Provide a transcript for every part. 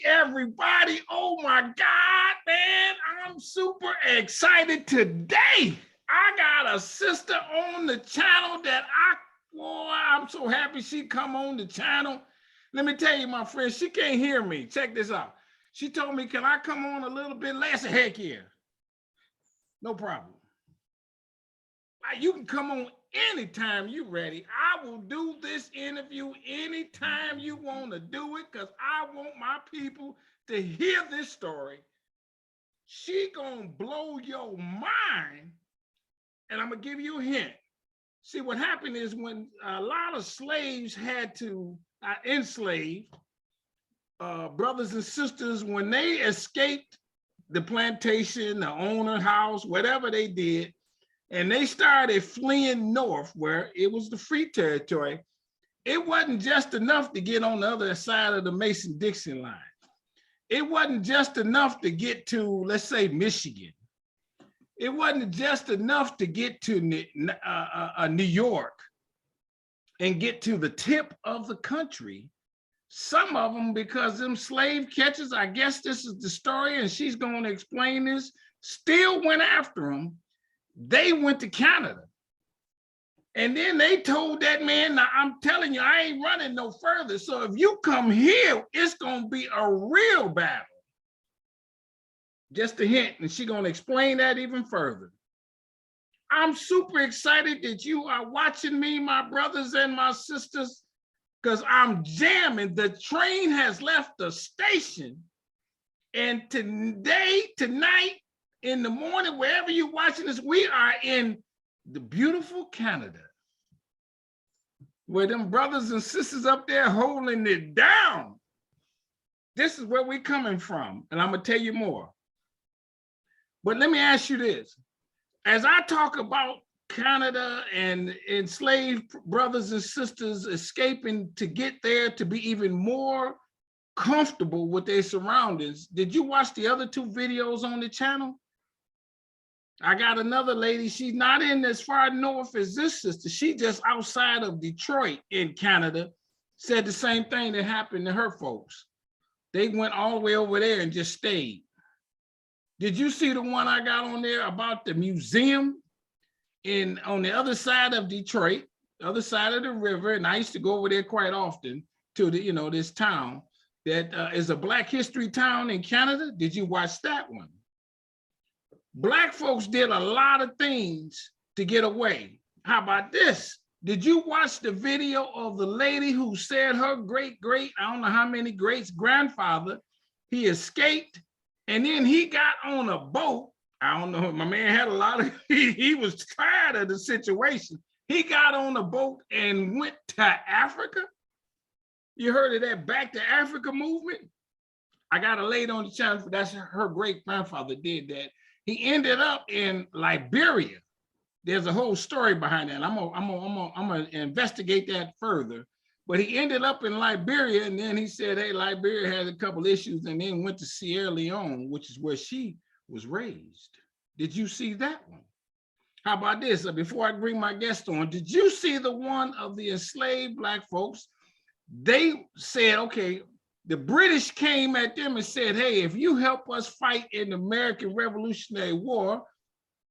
everybody. Oh my God, man. I'm super excited today. I got a sister on the channel that I'm so happy she come on the channel. Let me tell you, my friend, she can't hear me. Check this out. She told me, can I come on a little bit less? Heck yeah. No problem. You can come on anytime you're ready. I will do this interview anytime you want to do it, because I want my people to hear this story. She gonna blow your mind, and I'm gonna give you a hint. See, what happened is when a lot of slaves had to enslave brothers and sisters, when they escaped the plantation, the owner house, whatever they did, and they started fleeing north where it was the free territory, it wasn't just enough to get on the other side of the Mason-Dixon line. It wasn't just enough to get to, let's say, Michigan. It wasn't just enough to get to New York and get to the tip of the country. Some of them, because them slave catchers, I guess this is the story, and she's going to explain this, still went after them. They went to Canada. And then they told that man, now I'm telling you, I ain't running no further. So if you come here, it's going to be a real battle. Just a hint, and she's going to explain that even further. I'm super excited that you are watching me, my brothers and my sisters, because I'm jamming. The train has left the station. And tonight, in the morning, wherever you're watching this, we are in the beautiful Canada, where them brothers and sisters up there holding it down. This is where we're coming from, and I'm gonna tell you more. But let me ask you this. As I talk about Canada and enslaved brothers and sisters escaping to get there to be even more comfortable with their surroundings, did you watch the other two videos on the channel? I got another lady, she's not in as far north as this sister. She just outside of Detroit in Canada, said the same thing that happened to her folks. They went all the way over there and just stayed. Did you see the one I got on there about the museum on the other side of Detroit, other side of the river? And I used to go over there quite often to the, this town that is a Black history town in Canada. Did you watch that one? Black folks did a lot of things to get away. How about this? Did you watch the video of the lady who said her great, I don't know how many greats, grandfather, he escaped, and then he got on a boat. I don't know, my man had a lot of, he was tired of the situation. He got on a boat and went to Africa. You heard of that Back to Africa movement? I got a lady on the channel, that's her great grandfather did that. He ended up in Liberia. There's a whole story behind that. I'm gonna investigate that further. But he ended up in Liberia, and then he said, hey, Liberia has a couple issues, and then went to Sierra Leone, which is where she was raised. Did you see that one? How about this? Before I bring my guest on, did you see the one of the enslaved Black folks? They said, okay, the British came at them and said, hey, if you help us fight in the American Revolutionary War,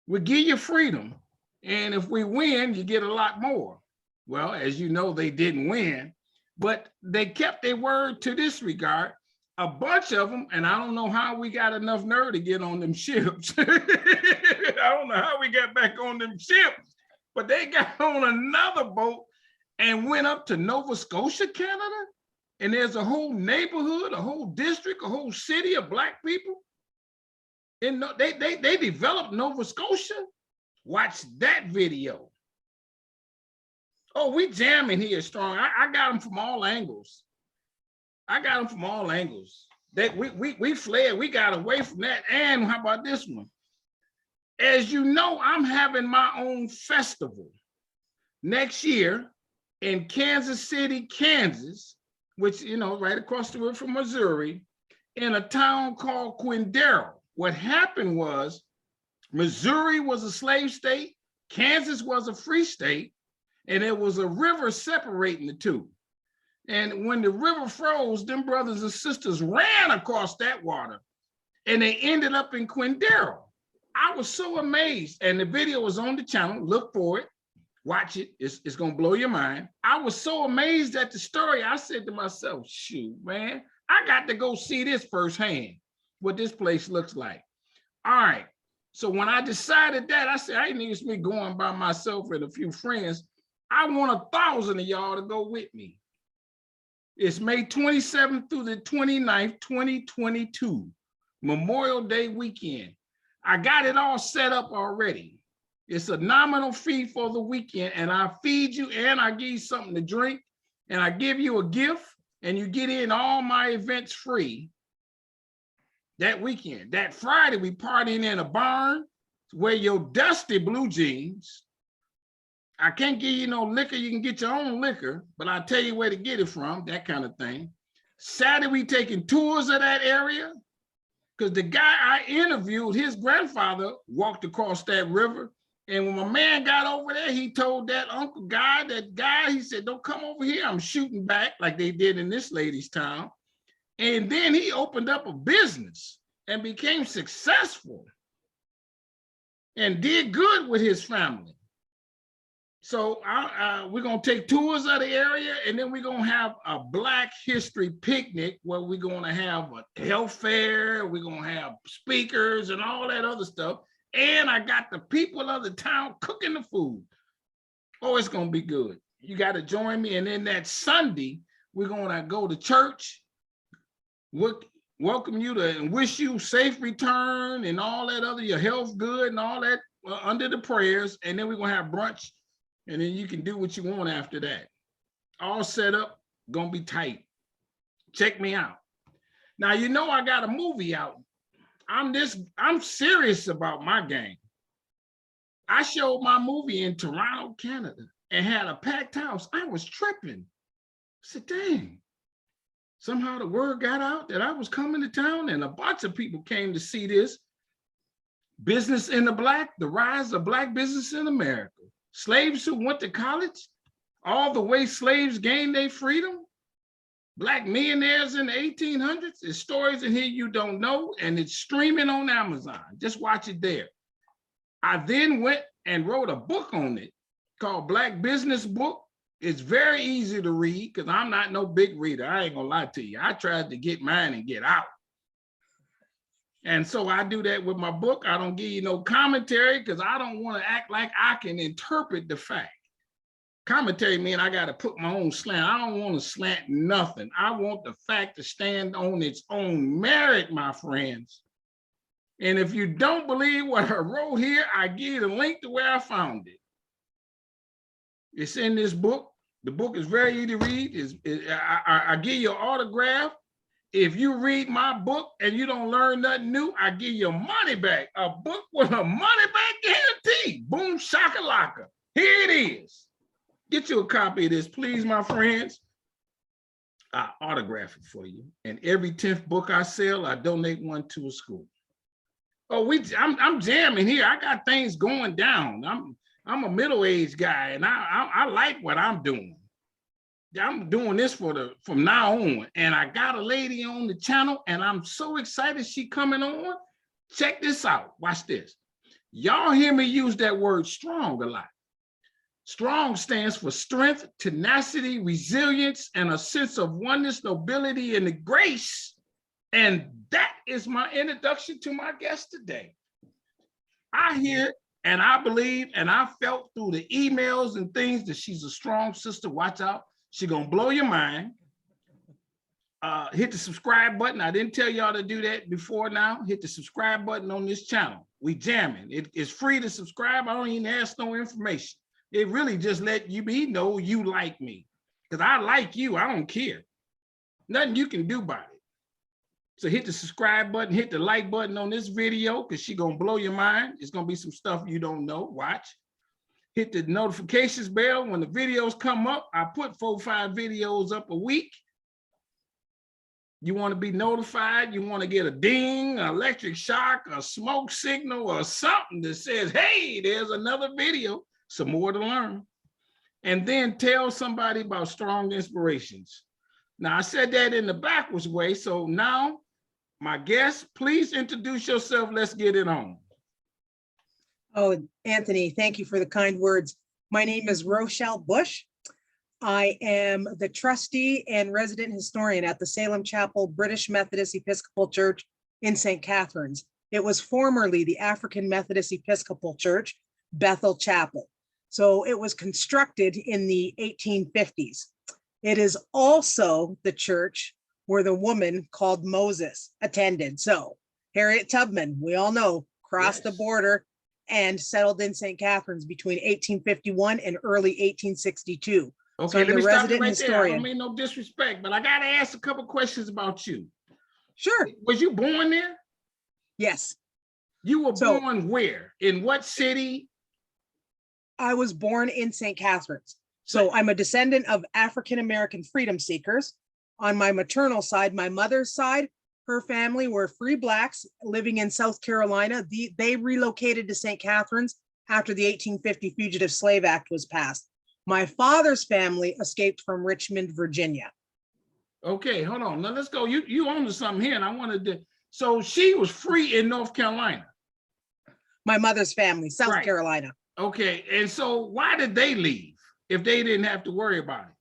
we'll give you freedom. And if we win, you get a lot more. Well, as you know, they didn't win, but they kept their word to this regard. A bunch of them, and I don't know how we got enough nerve to get on them ships. I don't know how we got back on them ships, but they got on another boat and went up to Nova Scotia, Canada. And there's a whole neighborhood, a whole district, a whole city of Black people. And they developed Nova Scotia. Watch that video. Oh, we jamming here strong. I got them from all angles. We fled, we got away from that. And how about this one? As you know, I'm having my own festival next year in Kansas City, Kansas, which, right across the river from Missouri, in a town called Quindaro. What happened was, Missouri was a slave state, Kansas was a free state, and there was a river separating the two. And when the river froze, them brothers and sisters ran across that water and they ended up in Quindaro. I was so amazed. And the video was on the channel. Look for it. Watch it. It's going to blow your mind. I was so amazed at the story. I said to myself, shoot, man, I got to go see this firsthand, what this place looks like. All right. So when I decided that, I said, I ain't need me going by myself and a few friends. I want 1,000 of y'all to go with me. It's May 27th through the 29th, 2022, Memorial Day weekend. I got it all set up already. It's a nominal fee for the weekend, and I feed you and I give you something to drink, and I give you a gift, and you get in all my events free that weekend. That Friday, we partying in a barn, wear your dusty blue jeans. I can't give you no liquor. You can get your own liquor, but I'll tell you where to get it from, that kind of thing. Saturday, we taking tours of that area, because the guy I interviewed, his grandfather walked across that river. And when my man got over there, he told that uncle guy, he said, don't come over here. I'm shooting back like they did in this lady's town. And then he opened up a business and became successful and did good with his family. So we're going to take tours of the area, and then we're going to have a Black History picnic where we're going to have a health fair. We're going to have speakers and all that other stuff. And I got the people of the town cooking the food. Oh, it's going to be good. You got to join me. And then that Sunday, we're going to go to church, welcome you to and wish you safe return and all that other, your health good and all that under the prayers. And then we're going to have brunch. And then you can do what you want after that. All set up, going to be tight. Check me out. Now, you know I got a movie out. I'm serious about my game. I showed my movie in Toronto, Canada, and had a packed house. I was tripping. I said, dang. Somehow the word got out that I was coming to town, and a bunch of people came to see this. Business in the Black, the rise of Black business in America. Slaves who went to college, all the way slaves gained their freedom. Black millionaires in the 1800s. There's stories in here you don't know, and it's streaming on Amazon. Just watch it there. I then went and wrote a book on it called Black Business Book. It's very easy to read because I'm not no big reader. I ain't gonna lie to you. I tried to get mine and get out. And so I do that with my book. I don't give you no commentary because I don't want to act like I can interpret the fact. Commentary mean I got to put my own slant. I don't want to slant nothing. I want the fact to stand on its own merit, my friends. And if you don't believe what I wrote here, I give you the link to where I found it. It's in this book. The book is very easy to read. I give you an autograph. If you read my book and you don't learn nothing new, I give you money back. A book with a money back guarantee. Boom shakalaka. Here it is. Get you a copy of this, please, my friends. I autograph it for you. And every 10th book I sell, I donate one to a school. Oh, I'm jamming here. I got things going down. I'm a middle-aged guy, and I like what I'm doing. I'm doing this from now on. And I got a lady on the channel, and I'm so excited she coming on. Check this out. Watch this. Y'all hear me use that word strong a lot. Strong stands for strength, tenacity, resilience, and a sense of oneness, nobility, and the grace. And that is my introduction to my guest today. I hear and I believe and I felt through the emails and things that she's a strong sister. Watch out. She's going to blow your mind. Hit the subscribe button. I didn't tell y'all to do that before now. Hit the subscribe button on this channel. We jamming. It's free to subscribe. I don't even ask no information. It really just let you know you like me. Because I like you. I don't care. Nothing you can do about it. So hit the subscribe button, hit the like button on this video because she's going to blow your mind. It's going to be some stuff you don't know. Watch. Hit the notifications bell when the videos come up. I put 4 or 5 videos up a week. You want to be notified. You want to get a ding, an electric shock, a smoke signal, or something that says, hey, there's another video. Some more to learn. And then tell somebody about Strong Inspirations. Now, I said that in the backwards way. So now, my guest, please introduce yourself. Let's get it on. Oh, Anthony, thank you for the kind words. My name is Rochelle Bush. I am the trustee and resident historian at the Salem Chapel British Methodist Episcopal Church in St. Catharines. It was formerly the African Methodist Episcopal Church, Bethel Chapel. So it was constructed in the 1850s. It is also the church where the woman called Moses attended. So Harriet Tubman, we all know, crossed the border and settled in St. Catharines between 1851 and early 1862. Okay, So I'm let me the stop you resident right there. I don't historian. mean no disrespect, but I got to ask a couple questions about you. Sure. Was you born there? Yes. You were So- born where? In what city? I was born in St. Catharines. So I'm a descendant of African-American freedom seekers. On my maternal side, my mother's side, her family were free Blacks living in South Carolina. They relocated to St. Catharines after the 1850 Fugitive Slave Act was passed. My father's family escaped from Richmond, Virginia. Okay, hold on. Now let's go. You own to something here, and I wanted to. So she was free in North Carolina. My mother's family, South Right. Carolina. Okay, and so why did they leave if they didn't have to worry about it?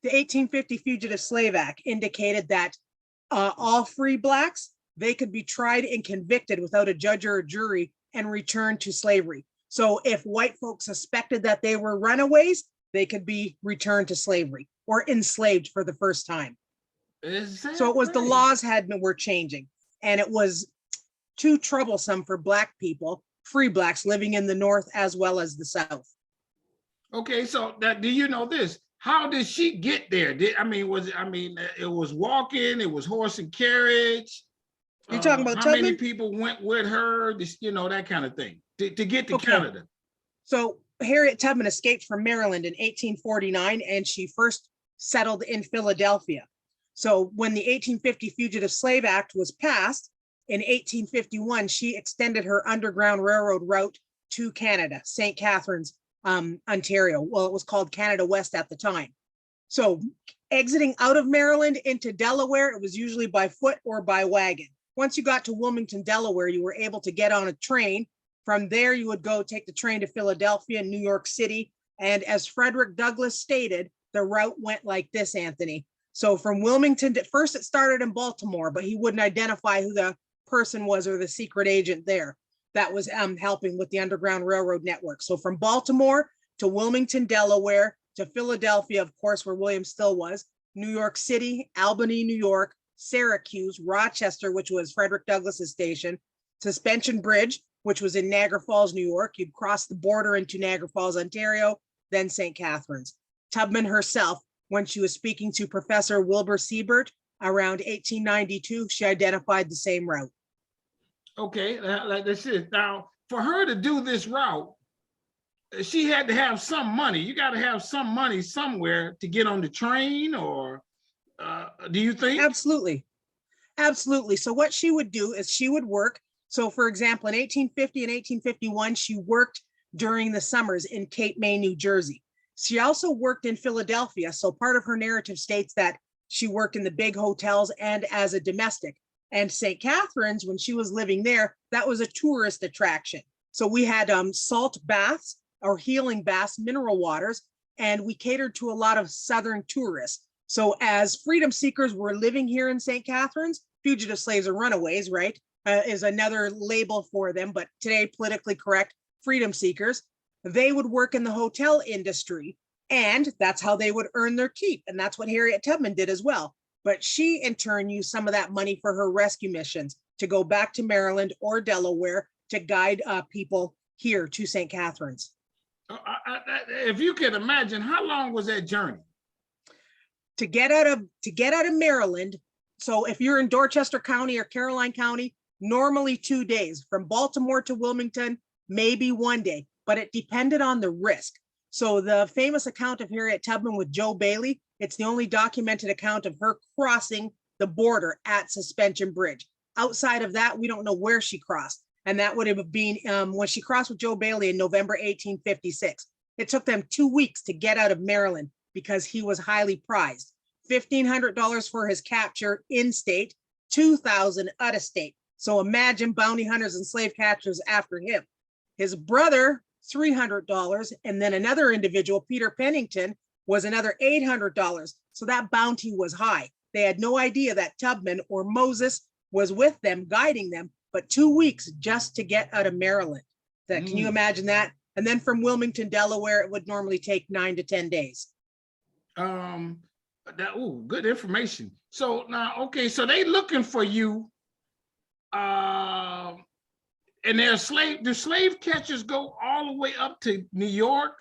The 1850 Fugitive Slave Act indicated that all free Blacks, they could be tried and convicted without a judge or a jury and returned to slavery. So if white folks suspected that they were runaways, they could be returned to slavery or enslaved for the first time. So it was the laws were changing, and it was too troublesome for Black people, free Blacks living in the North as well as the South. Okay, so that, do you know this? How did she get there? It was walking, it was horse and carriage. You're talking about how many Tubman? people went with her? This, that kind of thing to get to Okay. Canada. So Harriet Tubman escaped from Maryland in 1849, and she first settled in Philadelphia. So when the 1850 Fugitive Slave Act was passed in 1851, she extended her Underground Railroad route to Canada, St. Catharines, Ontario. Well, it was called Canada West at the time. So exiting out of Maryland into Delaware, it was usually by foot or by wagon. Once you got to Wilmington, Delaware, you were able to get on a train. From there, you would go take the train to Philadelphia, New York City. And as Frederick Douglass stated, the route went like this, Anthony. So from Wilmington, first it started in Baltimore, but he wouldn't identify who the person was or the secret agent there that was helping with the Underground Railroad network. So from Baltimore to Wilmington, Delaware, to Philadelphia, of course, where William Still was, New York City, Albany, New York, Syracuse, Rochester, which was Frederick Douglass's station, Suspension Bridge, which was in Niagara Falls, New York. You'd cross the border into Niagara Falls, Ontario, then St. Catharines. Tubman herself, when she was speaking to Professor Wilbur Siebert around 1892, she identified the same route. Okay, like this is now for her to do this route, she had to have some money. You got to have some money somewhere to get on the train, or do you think? Absolutely. Absolutely. So what she would do is she would work. So for example, in 1850 and 1851, she worked during the summers in Cape May, New Jersey. She also worked in Philadelphia. So part of her narrative states that she worked in the big hotels and as a domestic. And St. Catharines, when she was living there, that was a tourist attraction. So we had salt baths or healing baths, mineral waters, and we catered to a lot of Southern tourists. So as freedom seekers were living here in St. Catharines, fugitive slaves or runaways, right, is another label for them, but today politically correct, freedom seekers, they would work in the hotel industry, and that's how they would earn their keep. And that's what Harriet Tubman did as well. But she in turn used some of that money for her rescue missions to go back to Maryland or Delaware to guide people here to St. Catharines. If you can imagine, how long was that journey? To get out of Maryland, so if you're in Dorchester County or Caroline County, normally 2 days. From Baltimore to Wilmington, maybe 1 day, but it depended on the risk. So the famous account of Harriet Tubman with Joe Bailey, it's the only documented account of her crossing the border at Suspension Bridge. Outside of that, we don't know where she crossed. And that would have been when she crossed with Joe Bailey in November 1856. It took them 2 weeks to get out of Maryland because he was highly prized. $1,500 for his capture in state, 2,000 out of state. So imagine bounty hunters and slave catchers after him. His brother, $300, and then another individual, Peter Pennington, was another $800. So that bounty was high. They had no idea that Tubman or Moses was with them, guiding them, but 2 weeks just to get out of Maryland. Can you imagine that? And then from Wilmington, Delaware, it would normally take 9 to 10 days. Good information. So now, okay, so they looking for you. And do slave catchers go all the way up to New York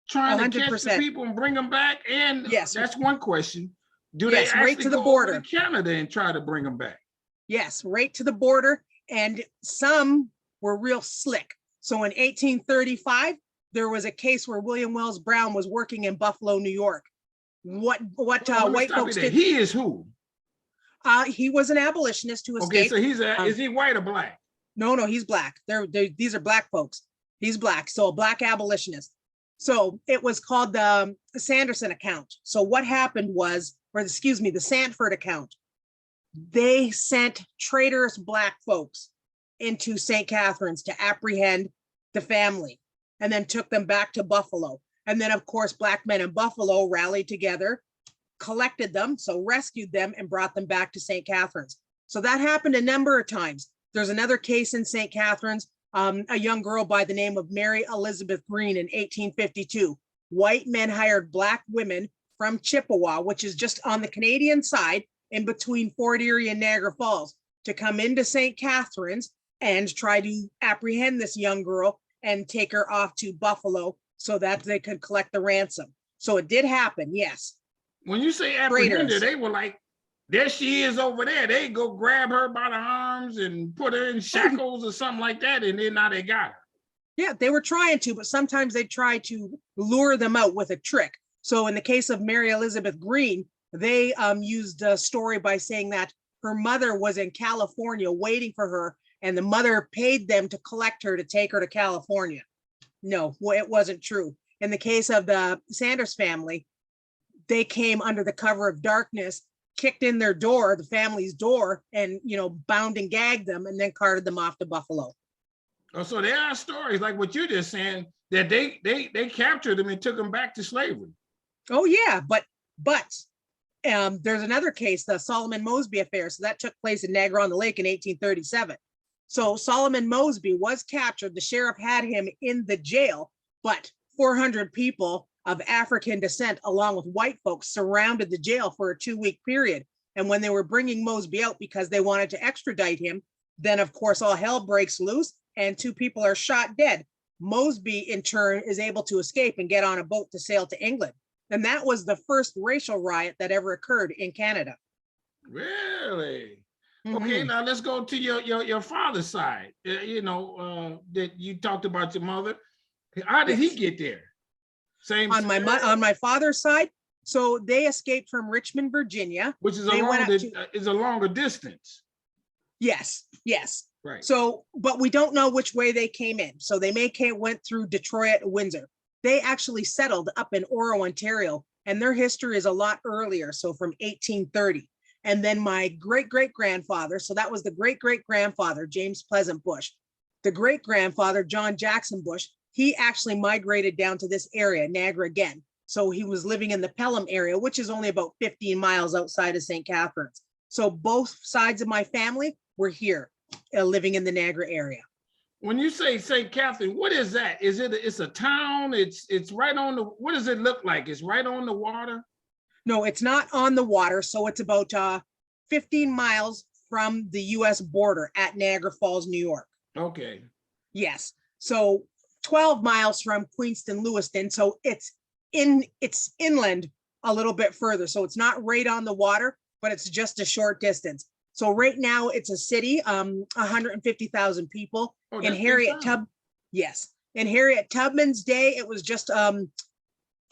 trying to catch the 100%. people and bring them back? And Yes. that's one question. Do Yes, they right actually to the go border. over to Canada and try to bring them back? Yes, right to the border. And some were real slick. So in 1835, there was a case where William Wells Brown was working in Buffalo, New York. What Let me white stop folks you there. did. He is who? He was an abolitionist who Okay, escaped. so is he white or black? No, he's black. These are black folks. He's black, so a black abolitionist. So it was called the Sanderson account. So what happened was, the Sanford account. They sent traitorous black folks into St. Catharines to apprehend the family and then took them back to Buffalo. And then, of course, black men in Buffalo rallied together, collected them, so rescued them and brought them back to St. Catharines. So that happened a number of times. There's another case in St. Catharines, a young girl by the name of Mary Elizabeth Green in 1852. White men hired black women from Chippewa, which is just on the Canadian side in between Fort Erie and Niagara Falls, to come into St. Catharines and try to apprehend this young girl and take her off to Buffalo so that they could collect the ransom. So it did happen, yes. When you say apprehended, Traitors. they were like, there she is over there. They go grab her by the arms and put her in shackles or something like that, and then now they got her. Yeah, they were trying to, but sometimes they try to lure them out with a trick. So in the case of Mary Elizabeth Green, they used a story by saying that her mother was in California waiting for her, and the mother paid them to collect her to take her to California. No, it wasn't true. In the case of the Sanders family, they came under the cover of darkness, kicked in their door, the family's door, and bound and gagged them, and then carted them off to Buffalo. Oh, so there are stories like what you're just saying that they captured them and took them back to slavery. Oh yeah, but there's another case, the Solomon Mosby affair. So that took place in Niagara-on-the-Lake in 1837. So Solomon Mosby was captured. The sheriff had him in the jail, but 400 people of African descent, along with white folks, surrounded the jail for a 2-week period. And when they were bringing Mosby out because they wanted to extradite him, then of course all hell breaks loose and 2 people are shot dead. Mosby in turn is able to escape and get on a boat to sail to England. And that was the first racial riot that ever occurred in Canada. Really? Okay, now let's go to your father's side. That you talked about your mother. How did he get there? Same on my father's side. So they escaped from Richmond, Virginia, which is a longer distance. Yes. Right. So, but we don't know which way they came in. So they went through Detroit, Windsor. They actually settled up in Oro, Ontario, and their history is a lot earlier. So from 1830. And then my great-great-grandfather, so that was the great-great-grandfather, James Pleasant Bush. The great-grandfather, John Jackson Bush, he actually migrated down to this area, Niagara again. So he was living in the Pelham area, which is only about 15 miles outside of St. Catharines. So both sides of my family were here, living in the Niagara area. When you say St. Catharines, what is that? It's a town? It's right on the, what does it look like? It's right on the water? No, it's not on the water. So it's about 15 miles from the US border at Niagara Falls, New York. Okay. Yes. So 12 miles from Queenston, Lewiston. So it's inland a little bit further. So it's not right on the water, but it's just a short distance. So right now it's a city, 150,000 people. Oh, in Harriet Tubman's day, it was just a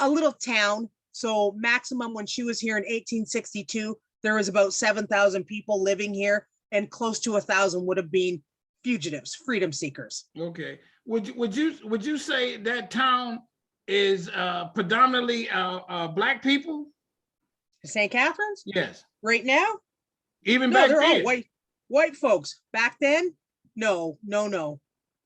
little town. So maximum when she was here in 1862, there was about 7,000 people living here, and close to 1,000 would have been fugitives, freedom seekers. Okay. Would you say that town is predominantly black people? St. Catharines, Yes, right now? even No, back they're all then. white folks. Back then, no, no, no.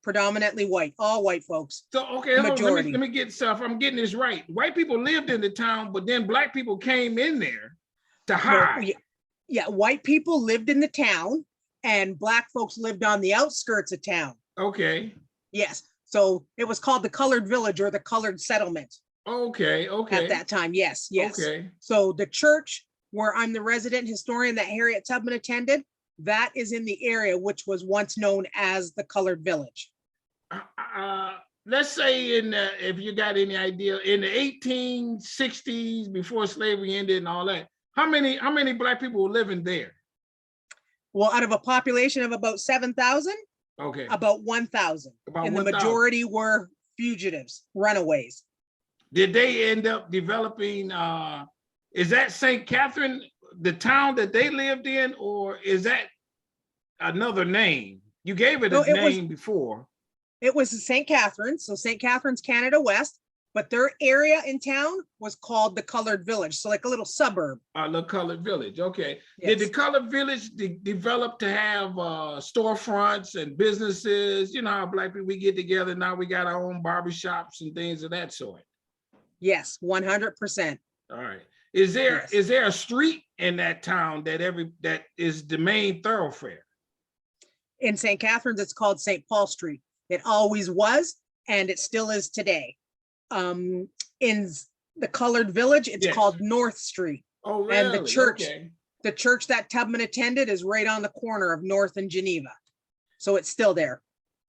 Predominantly white, all white folks, So okay, the hold on. majority. Let me get stuff. I'm getting this right. White people lived in the town, but then black people came in there to No, hide. yeah, white people lived in the town and black folks lived on the outskirts of town. Okay, Yes. So it was called the colored village or the colored settlement okay, at okay, that time. Yes, yes. okay. So the church where I'm the resident historian that Harriet Tubman attended, that is in the area which was once known as the colored village. Let's say if you got any idea, in the 1860s, before slavery ended and all that, how many black people were living there? Well, out of a population of about 7,000, Okay, about 1,000. about And the 1,000. majority were fugitives, runaways. Did they end up developing? Is that St. Catherine, the town that they lived in, or is that another name? You gave it No, a name before. It was St. Catharines, so St. Catharines, Canada West, but their area in town was called the Colored Village, so like a little suburb. The Colored Village. Okay. Yes. Did the Colored Village develop to have storefronts and businesses? You know how black people, we get together now, we got our own barbershops and things of that sort. Yes, 100%. All right. Is there Yes. a street in that town that is the main thoroughfare? In St. Catharines, it's called St. Paul Street. It always was, and it still is today. In the Colored Village, it's Yes. called North Street. Oh, really? And the church, Okay. the church that Tubman attended is right on the corner of North and Geneva. So it's still there.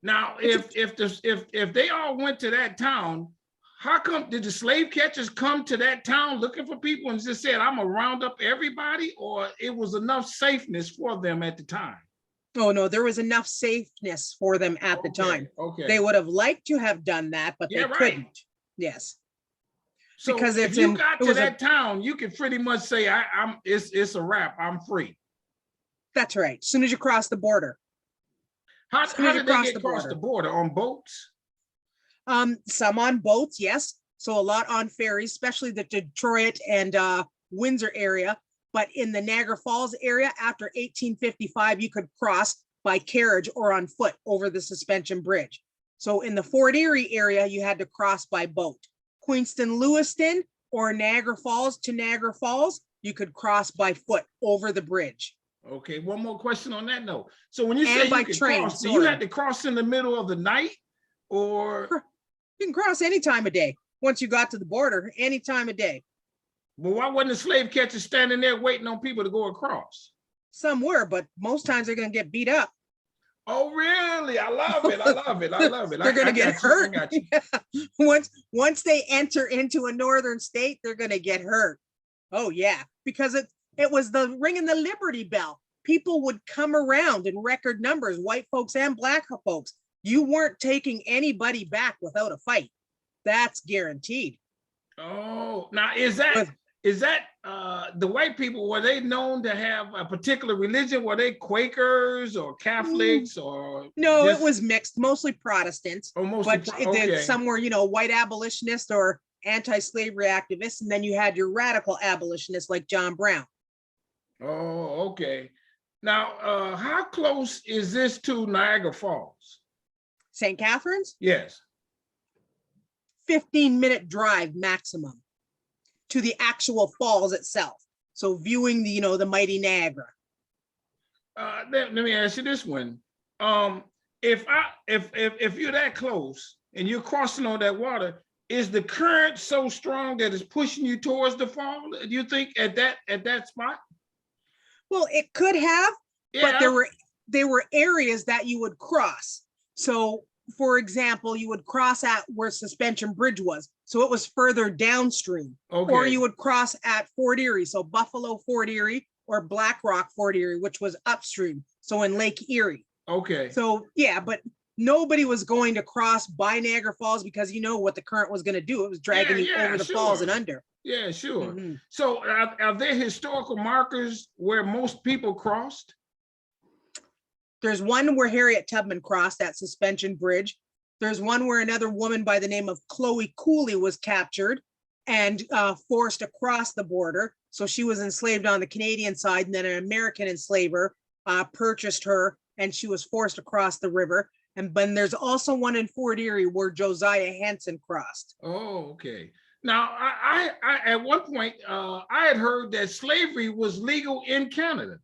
Now, if they all went to that town, how come did the slave catchers come to that town looking for people and just said, I'm gonna round up everybody, or it was enough safeness for them at the time? Oh, no, there was enough safeness for them at the time. Okay. They would have liked to have done that, but Yeah, they right. couldn't. Yes. So because if it's you in- got it to was a- that town, you could pretty much say, it's a wrap. I'm free. That's right. As soon as you cross the border. How As soon as you did they cross get the across border. the border? On boats? Some on boats, yes. So a lot on ferries, especially the Detroit and Windsor area. But in the Niagara Falls area, after 1855, you could cross by carriage or on foot over the suspension bridge. So in the Fort Erie area, you had to cross by boat. Queenston, Lewiston, or Niagara Falls to Niagara Falls, you could cross by foot over the bridge. Okay, one more question on that note. So when you And say by you could train, cross, do you sorry. had to cross in the middle of the night, or You can cross any time of day. Once you got to the border, any time of day. well, why wasn't the slave catchers standing there waiting on people to go across? Some were, but most times they're gonna get beat up. Oh, really? I love it. I love it. I love it. They're gonna get got you. hurt. I got you. Once they enter into a northern state, they're gonna get hurt. Oh yeah, because it was the ringing the Liberty Bell. People would come around in record numbers, white folks and black folks. You weren't taking anybody back without a fight. That's guaranteed. Oh, now is that the white people, were they known to have a particular religion? Were they Quakers or Catholics or No, just- it was mixed, mostly Protestants. or mostly But okay. some were, white abolitionists or anti-slavery activists, and then you had your radical abolitionists like John Brown. Oh, okay. Now, how close is this to Niagara Falls? St. Catharines, Yes. 15-minute drive maximum to the actual falls itself. So viewing the mighty Niagara. Let me ask you this one. If you're that close and you're crossing on that water, is the current so strong that it's pushing you towards the fall? Do you think at that spot? Well, it could have, but there were areas that you would cross. So for example, you would cross at where Suspension Bridge was. So it was further downstream. Okay. Or you would cross at Fort Erie. So Buffalo, Fort Erie, or Black Rock, Fort Erie, which was upstream. So in Lake Erie. Okay. So yeah, but nobody was going to cross by Niagara Falls because what the current was going to do. It was dragging you over the falls and under. Yeah, sure. Mhm. So are there historical markers where most people crossed? There's one where Harriet Tubman crossed at Suspension Bridge. There's one where another woman by the name of Chloe Cooley was captured and forced across the border. So she was enslaved on the Canadian side, and then an American enslaver purchased her, and she was forced across the river. And then there's also one in Fort Erie where Josiah Henson crossed. Oh, okay. Now, I at one point, I had heard that slavery was legal in Canada.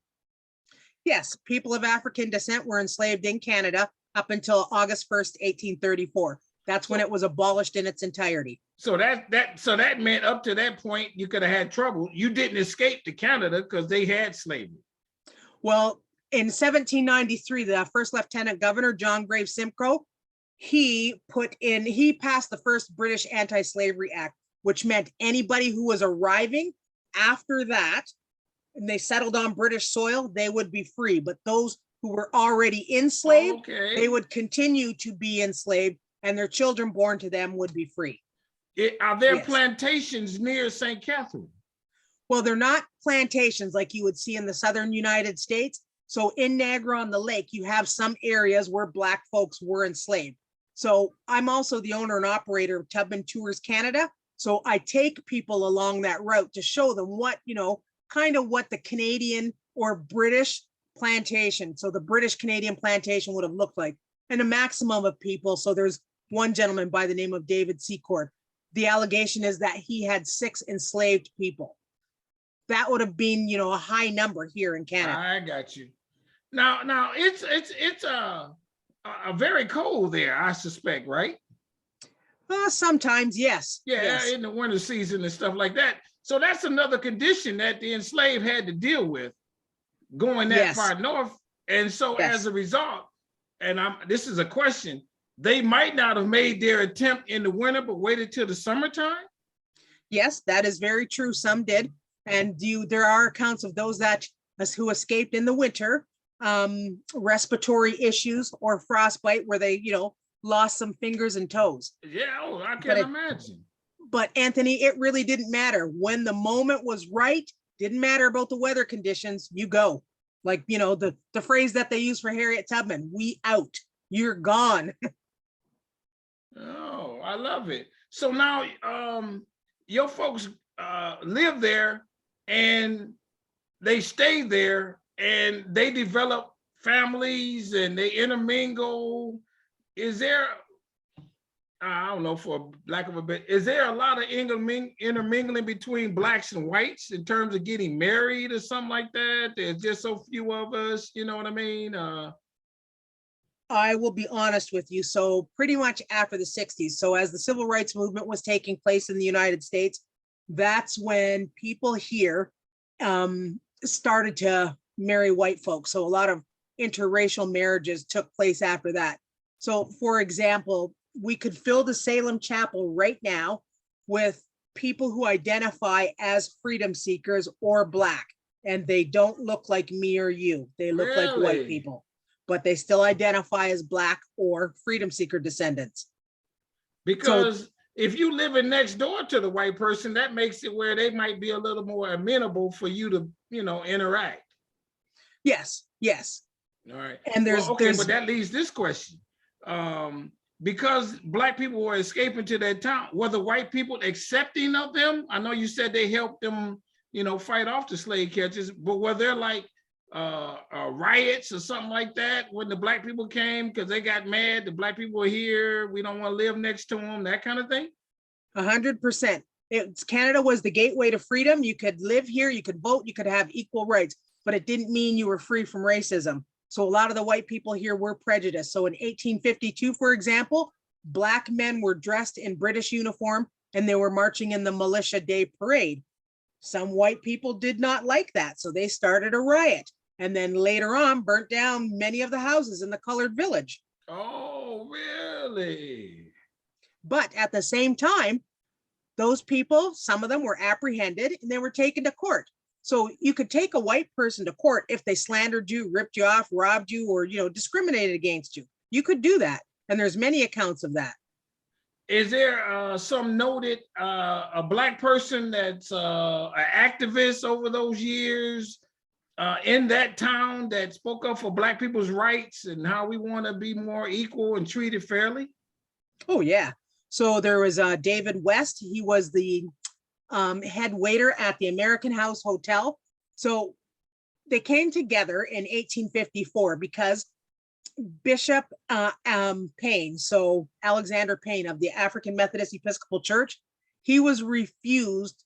Yes, people of African descent were enslaved in Canada up until August 1st, 1834. That's when it was abolished in its entirety. So that meant up to that point, you could have had trouble. You didn't escape to Canada because they had slavery. Well, in 1793, the first Lieutenant Governor, John Graves Simcoe, he passed the first British Anti-Slavery Act, which meant anybody who was arriving after that, and they settled on British soil, they would be free. But those who were already enslaved, they would continue to be enslaved, and their children born to them would be free. Are there plantations near St. Catherine? Well, they're not plantations like you would see in the southern United States. So in Niagara-on-the-Lake, you have some areas where Black folks were enslaved. So I'm also the owner and operator of Tubman Tours Canada. So I take people along that route to show them what, kind of what the Canadian or British plantation, so the British Canadian plantation would have looked like, and a maximum of people. So there's one gentleman by the name of David Secord. The allegation is that he had 6 enslaved people. That would have been, a high number here in Canada. I got you. Now it's a very cold there, I suspect, right? Sometimes, yes. Yeah, yes. In the winter season and stuff like that. So that's another condition that the enslaved had to deal with, going that far north. And so as a result, and this is a question, they might not have made their attempt in the winter, but waited till the summertime? Yes, that is very true. Some did. And there are accounts of those who escaped in the winter, respiratory issues or frostbite where they, lost some fingers and toes. Yeah, I can imagine. But Anthony, it really didn't matter. When the moment was right, didn't matter about the weather conditions, you go. Like, the phrase that they use for Harriet Tubman, we out, you're gone. Oh, I love it. So now your folks live there and they stay there and they develop families and they intermingle. Is there, I don't know, for lack of a bit, is there a lot of intermingling between Blacks and whites in terms of getting married or something like that? There's just so few of us, you know what I mean? I will be honest with you. So pretty much after the 60s, so as the civil rights movement was taking place in the United States, that's when people here started to marry white folks. So a lot of interracial marriages took place after that. So for example, we could fill the Salem Chapel right now with people who identify as freedom seekers or Black, and they don't look like me or you. They look like white people, but they still identify as Black or freedom seeker descendants. Because if you living next door to the white person, that makes it where they might be a little more amenable for you to, interact. Yes, yes. All right. And but that leaves this question. Because Black people were escaping to that town, were the white people accepting of them? I know you said they helped them, fight off the slave catchers, but were there like riots or something like that when the Black people came because they got mad, the Black people were here, we don't want to live next to them, that kind of thing? 100%. Canada was the gateway to freedom. You could live here, you could vote, you could have equal rights, but it didn't mean you were free from racism. So a lot of the white people here were prejudiced. So in 1852, for example, Black men were dressed in British uniform and they were marching in the Militia Day Parade. Some white people did not like that, so they started a riot, and then later on burnt down many of the houses in the colored village. Oh, really? But at the same time, those people, some of them were apprehended and they were taken to court. So you could take a white person to court if they slandered you, ripped you off, robbed you, or discriminated against you. You could do that, and there's many accounts of that. Is there some noted a Black person that's an activist over those years in that town that spoke up for Black people's rights and how we want to be more equal and treated fairly? Oh yeah. So there was David West. He was the head waiter at the American House Hotel. So they came together in 1854 because Bishop Payne, so Alexander Payne of the African Methodist Episcopal Church, he was refused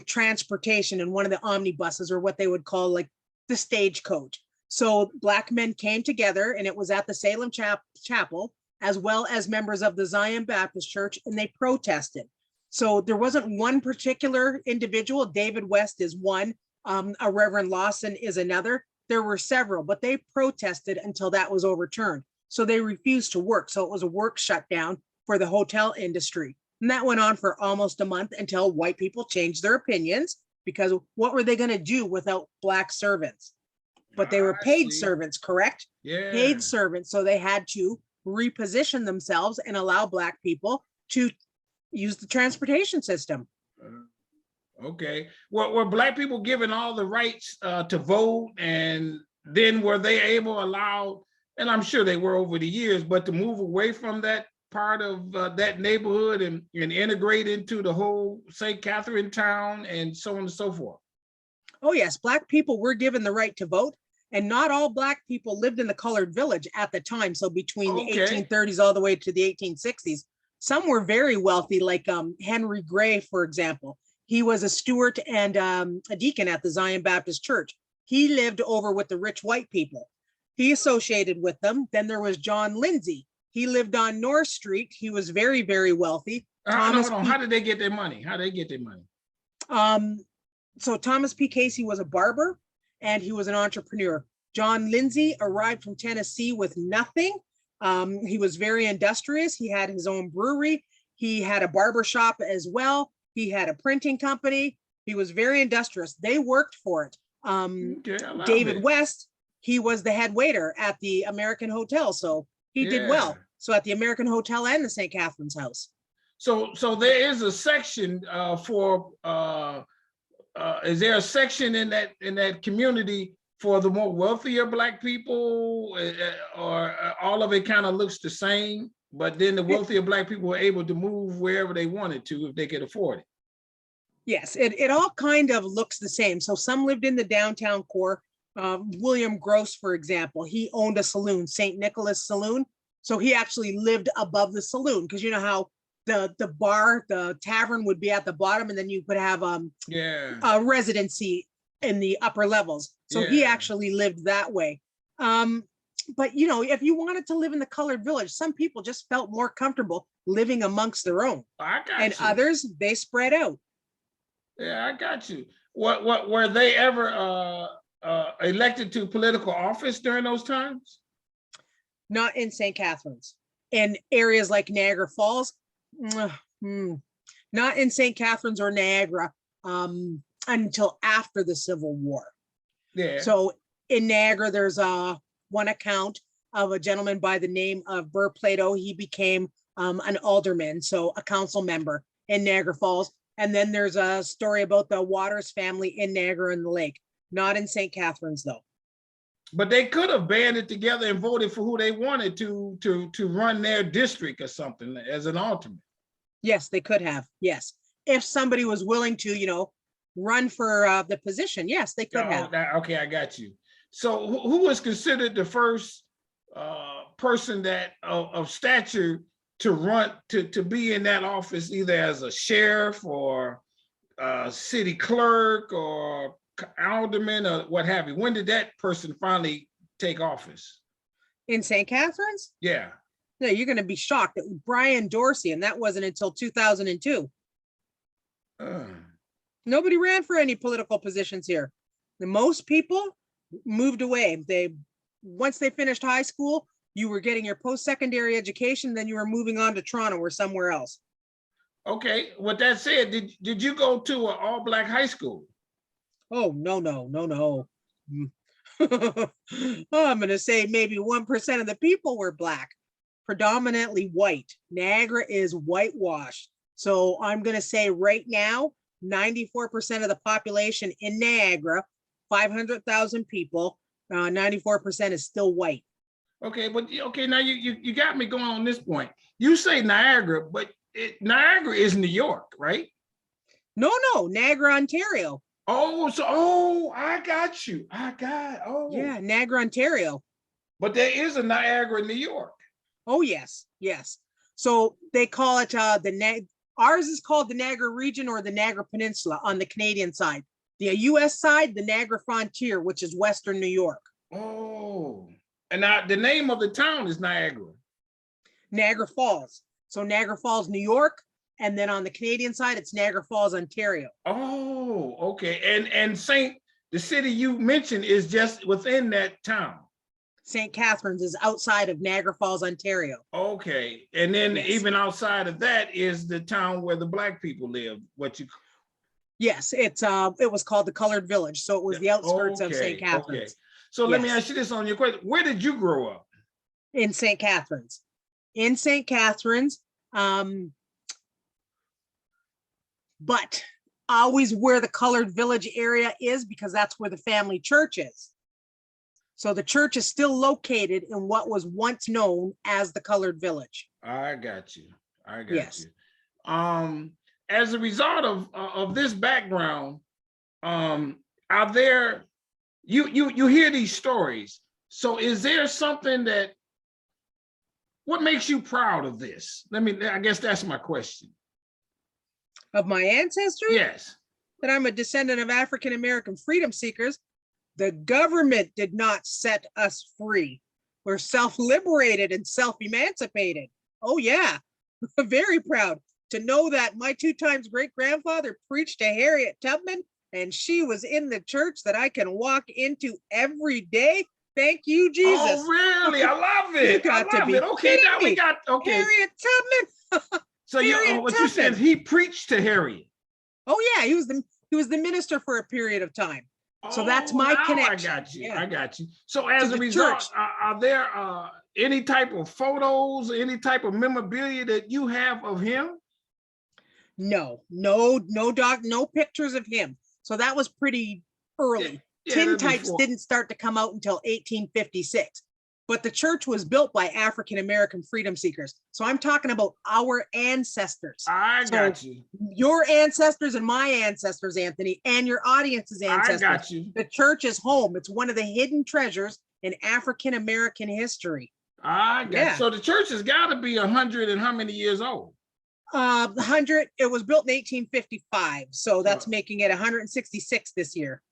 transportation in one of the omnibuses, or what they would call like the stagecoach. So Black men came together, and it was at the Salem Chapel, as well as members of the Zion Baptist Church, and they protested. So there wasn't one particular individual. David West is one, a Reverend Lawson is another. There were several, but they protested until that was overturned. So they refused to work. So it was a work shutdown for the hotel industry. And that went on for almost a month until white people changed their opinions, because what were they going to do without Black servants? But they were paid servants, correct? Yeah. Paid servants. So they had to reposition themselves and allow Black people to use the transportation system. Okay. Well, were Black people given all the rights to vote, and then were they allowed, and I'm sure they were over the years, but to move away from that part of that neighborhood and integrate into the whole St. Catherine town and so on and so forth? Oh yes, Black people were given the right to vote, and not all Black people lived in the colored village at the time. So between the 1830s all the way to the 1860s, some were very wealthy, like Henry Gray, for example. He was a steward and a deacon at the Zion Baptist Church. He lived over with the rich white people. He associated with them. Then there was John Lindsay. He lived on North Street. He was very, very wealthy. Hold on. How did they get their money? How did they get their money? So Thomas P. Casey was a barber, and he was an entrepreneur. John Lindsay arrived from Tennessee with nothing. He was very industrious. He had his own brewery. He had a barber shop as well. He had a printing company. He was very industrious. They worked for it. David West, he was the head waiter at the American Hotel. So he did well. So at the American Hotel and the St. Catherine's House. So there is a section is there a section in that community for the more wealthier Black people, or all of it kind of looks the same, but then the wealthier Black people were able to move wherever they wanted to if they could afford it? Yes, it all kind of looks the same. So some lived in the downtown core. William Gross, for example, he owned a saloon, St. Nicholas Saloon. So he actually lived above the saloon, because you know how the bar, the tavern would be at the bottom, and then you could have a residency in the upper levels. So he actually lived that way. But you know, if you wanted to live in the colored village, some people just felt more comfortable living amongst their own. And others, they spread out. Yeah, I got you. What were they ever elected to political office during those times? Not in St. Catherine's. In areas like Niagara Falls, not in St. Catherine's or Niagara until after the Civil War. Yeah. So in Niagara, there's one account of a gentleman by the name of Burr Plato. He became an alderman, so a council member in Niagara Falls. And then there's a story about the Waters family in Niagara and the Lake. Not in St. Catherine's, though. But they could have banded together and voted for who they wanted to run their district or something as an alternate. Yes, they could have. Yes, if somebody was willing to, you know, run for the position. Yes, they could have. Okay, I got you. So who was considered the first person that of stature to run to be in that office, either as a sheriff or city clerk or alderman or what have you? When did that person finally take office? In St. Catherine's? Yeah. Yeah, you're going to be shocked. It was Brian Dorsey, and that wasn't until 2002. Nobody ran for any political positions here. Most people moved away. Once they finished high school, you were getting your post-secondary education, then you were moving on to Toronto or somewhere else. Okay, with that said, did you go to an all-Black high school? Oh, no. I'm going to say maybe 1% of the people were Black, predominantly white. Niagara is whitewashed. So I'm going to say right now, 94% of the population in Niagara, 500,000 people, 94% is still white. Okay, but now you got me going on this point. You say Niagara, but Niagara is New York, right? No, Niagara, Ontario. Oh, I got you. Yeah, Niagara, Ontario. But there is a Niagara, New York. Oh, yes, yes. So they call it ours is called the Niagara region or the Niagara Peninsula on the Canadian side. The US side, the Niagara Frontier, which is Western New York. Oh, and now the name of the town is Niagara. Niagara Falls. So Niagara Falls, New York, and then on the Canadian side, it's Niagara Falls, Ontario. Oh, okay. And the city you mentioned is just within that town. St. Catharines is outside of Niagara Falls, Ontario. Okay. And then Yes. even outside of that is the town where the Black people live. Yes, it was called the Colored Village. So it was the outskirts of St. Catharines. Okay. So let me Yes. ask you this on your question. Where did you grow up? In St. Catharines. In St. Catharines. But always where the Colored Village area is, because that's where the family church is. So the church is still located in what was once known as the Colored Village. I got you. Yes. As a result of this background, are there you hear these stories. So is there something what makes you proud of this? I guess that's my question. Of my ancestry? Yes. That I'm a descendant of African-American freedom seekers. The government did not set us free. We're self-liberated and self-emancipated. Oh yeah, very proud to know that my 2 times great-grandfather preached to Harriet Tubman and she was in the church that I can walk into every day. Thank you, Jesus. Oh, really? I love it. You got I to love be it. Okay, now we kidding me. got, okay. Harriet Tubman. So Harriet what you said, Tubman. he preached to Harriet. Oh yeah, he was the minister for a period of time. So that's my now connection. I got you. Yeah. I got you. So as To a the result, church. are there any type of photos, any type of memorabilia that you have of him? No doc, no pictures of him. So that was pretty early. Yeah, Tin types didn't start to come out until 1856. But the church was built by African-American freedom seekers. So I'm talking about our ancestors. I got you. Your ancestors and my ancestors, Anthony, and your audience's ancestors. I got you. The church is home. It's one of the hidden treasures in African-American history. I got you. So the church has got to be 100 and how many years old? 100. It was built in 1855. So that's making it 166 this year.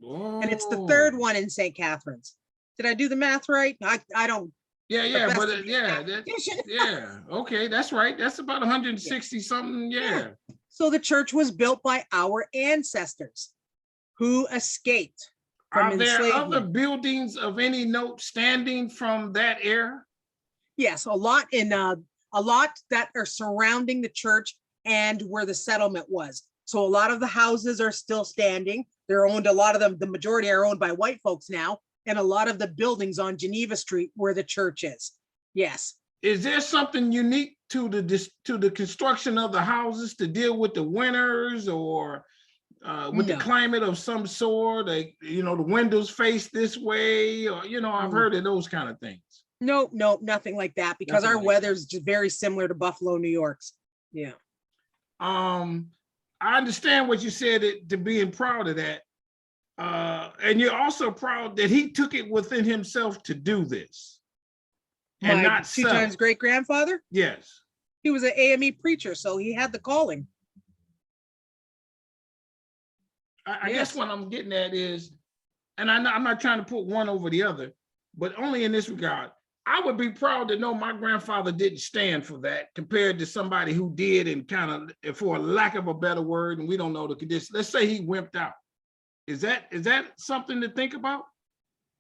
Whoa. And it's the 3rd one in St. Catharines. Did I do the math right? I don't. Yeah, but yeah. Okay, that's right. That's about 160 something. Yeah. So the church was built by our ancestors who escaped from enslavement. Are there other buildings of any note standing from that era? Yes, a lot that are surrounding the church and where the settlement was. So a lot of the houses are still standing. They're owned, a lot of them, the majority are owned by white folks now. And a lot of the buildings on Geneva Street where the church is. Yes. Is there something unique to the construction of the houses to deal with the winters or with the climate of some sort? The windows face this way, or I've heard of those kind of things. No, nothing like that, because our weather's just very similar to Buffalo, New York's. Yeah. I understand what you said to being proud of that. And you're also proud that he took it within himself to do this. And my not 2 times great-grandfather? Yes. He was an AME preacher, so he had the calling. I guess what I'm getting at is, and I'm not trying to put one over the other, but only in this regard, I would be proud to know my grandfather didn't stand for that compared to somebody who did, and kind of, for a lack of a better word, and we don't know the condition. Let's say he wimped out. Is that something to think about?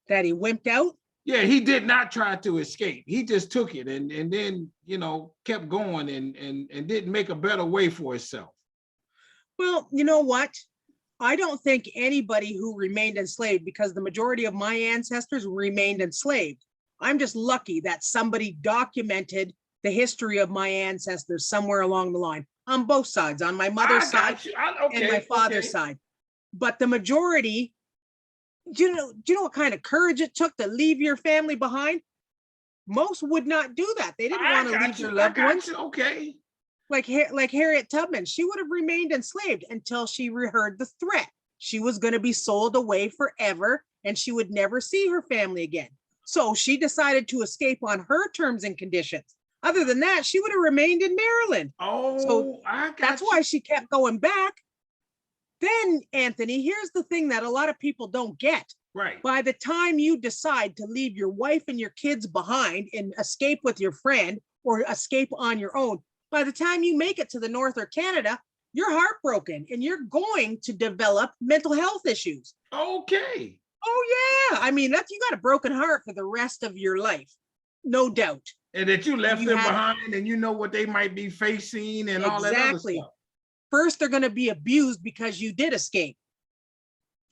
That he wimped out? Yeah, he did not try to escape. He just took it and then, kept going and didn't make a better way for himself. Well, you know what? I don't think anybody who remained enslaved, because the majority of my ancestors remained enslaved. I'm just lucky that somebody documented the history of my ancestors somewhere along the line, on both sides, on my mother's side and my father's side. But the majority, do you know what kind of courage it took to leave your family behind? Most would not do that. They didn't want to leave their loved ones. Okay. like Harriet Tubman, she would have remained enslaved until she heard the threat. She was going to be sold away forever and she would never see her family again. So she decided to escape on her terms and conditions. Other than that, she would have remained in Maryland. Oh, I got That's you. why she kept going back. Then, Anthony, here's the thing that a lot of people don't get. Right. By the time you decide to leave your wife and your kids behind and escape with your friend or escape on your own, by the time you make it to the North or Canada, you're heartbroken and you're going to develop mental health issues. Okay. Oh yeah. I mean, you got a broken heart for the rest of your life. No doubt. And that you left You them had- behind and you know what they might be facing and all that other Exactly. stuff. First, they're going to be abused because you did escape.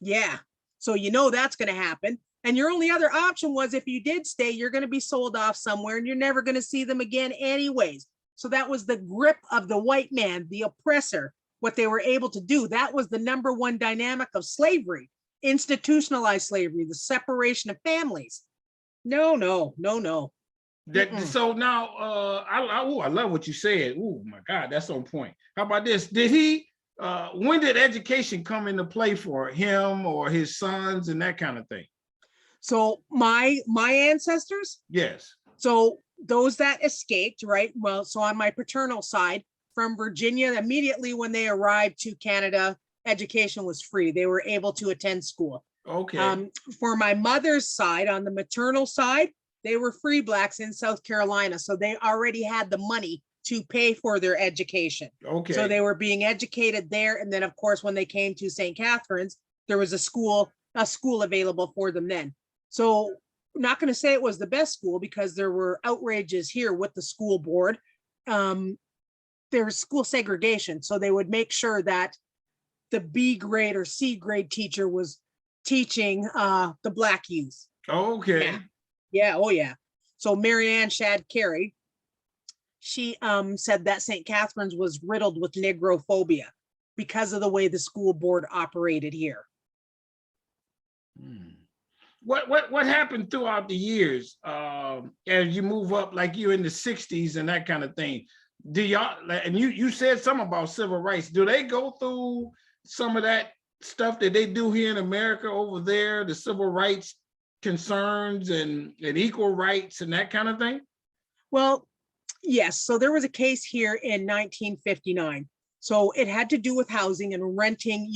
Yeah. So you know that's going to happen. And your only other option was if you did stay, you're going to be sold off somewhere and you're never going to see them again anyways. So that was the grip of the white man, the oppressor, what they were able to do. That was the number one dynamic of slavery, institutionalized slavery, the separation of families. No. That so now I love what you said. Oh my God, that's on point. How about this? Did he when did education come into play for him or his sons and that kind of thing? So my ancestors, Yes. so those that escaped, right? Well, so on my paternal side from Virginia, immediately when they arrived to Canada, education was free. They were able to attend school. Okay. For my mother's side, on the maternal side, they were free blacks in South Carolina. So they already had the money to pay for their education. Okay. So they were being educated there. And then of course, when they came to St. Catharines, there was a school available for them then. So I'm not going to say it was the best school because there were outrages here with the school board. There was school segregation. So they would make sure that the B grade or C grade teacher was teaching the black youth. Okay. Yeah. Oh yeah. So Marianne Shad Carey, she said that St. Catharines was riddled with negrophobia because of the way the school board operated here. What happened throughout the years as you move up, like you're in the 60s and that kind of thing? Do y'all, and you said something about civil rights. Do they go through some of that stuff that they do here in America over there, the civil rights concerns and equal rights and that kind of thing? Well, yes. So there was a case here in 1959. So it had to do with housing and renting,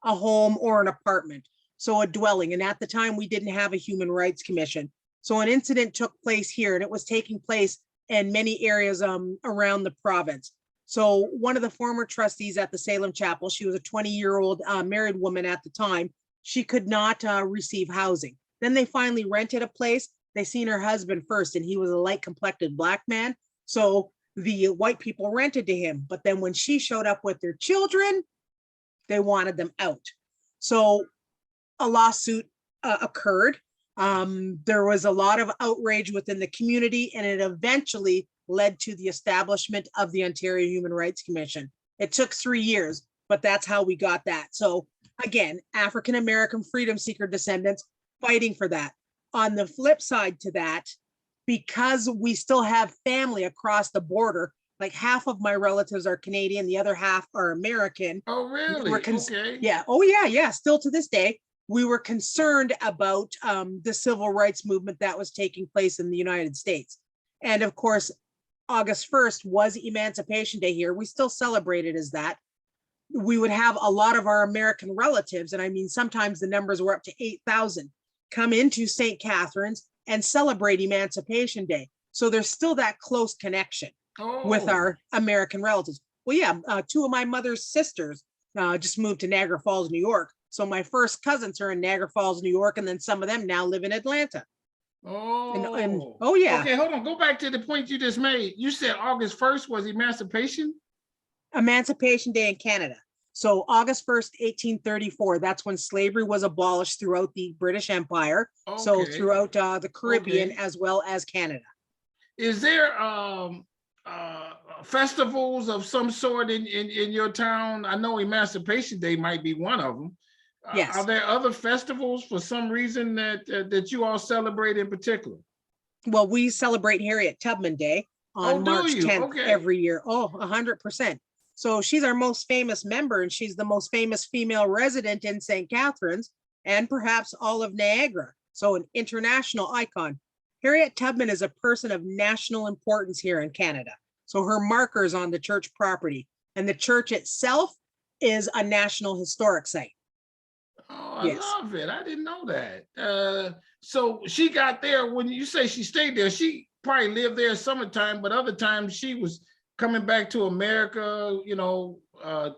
a home or an apartment. So a dwelling. And at the time, we didn't have a human rights commission. So an incident took place here and it was taking place in many areas around the province. So one of the former trustees at the Salem Chapel, she was a 20-year-old married woman at the time. She could not receive housing. Then they finally rented a place. They seen her husband first and he was a light complected black man. So the white people rented to him. But then when she showed up with their children, they wanted them out. So a lawsuit occurred. There was a lot of outrage within the community and it eventually led to the establishment of the Ontario Human Rights Commission. It took 3 years, but that's how we got that. So again, African-American freedom seeker descendants fighting for that. On the flip side to that, because we still have family across the border, like half of my relatives are Canadian, the other half are American. Oh, really? Okay. Yeah. Oh, yeah. Yeah. Still to this day, we were concerned about the civil rights movement that was taking place in the United States. And of course, August 1st was Emancipation Day here. We still celebrate it as that. We would have a lot of our American relatives, and I mean, sometimes the numbers were up to 8,000, come into St. Catharines and celebrate Emancipation Day. So there's still that close connection with our American relatives. Well, yeah, two of my mother's sisters just moved to Niagara Falls, New York. So my first cousins are in Niagara Falls, New York, and then some of them now live in Atlanta. Oh, oh yeah. Okay, hold on. Go back to the point you just made. You said August 1st was Emancipation? Emancipation Day in Canada. So August 1st, 1834, that's when slavery was abolished throughout the British Empire. Okay. So throughout the Caribbean Okay. as well as Canada. Is there festivals of some sort in your town? I know Emancipation Day might be one of them. Yes. Are there other festivals for some reason that you all celebrate in particular? Well, we celebrate Harriet Tubman Day. Oh, on do March you? 10th Okay. every year. Oh, 100%. So she's our most famous member, and she's the most famous female resident in St. Catharines and perhaps all of Niagara. So an international icon. Harriet Tubman is a person of national importance here in Canada. So her markers on the church property, and the church itself is a National Historic Site. Oh, I Yes. love it. I didn't know that. So she got there when you say she stayed there. She probably lived there summertime, but other times she was coming back to America,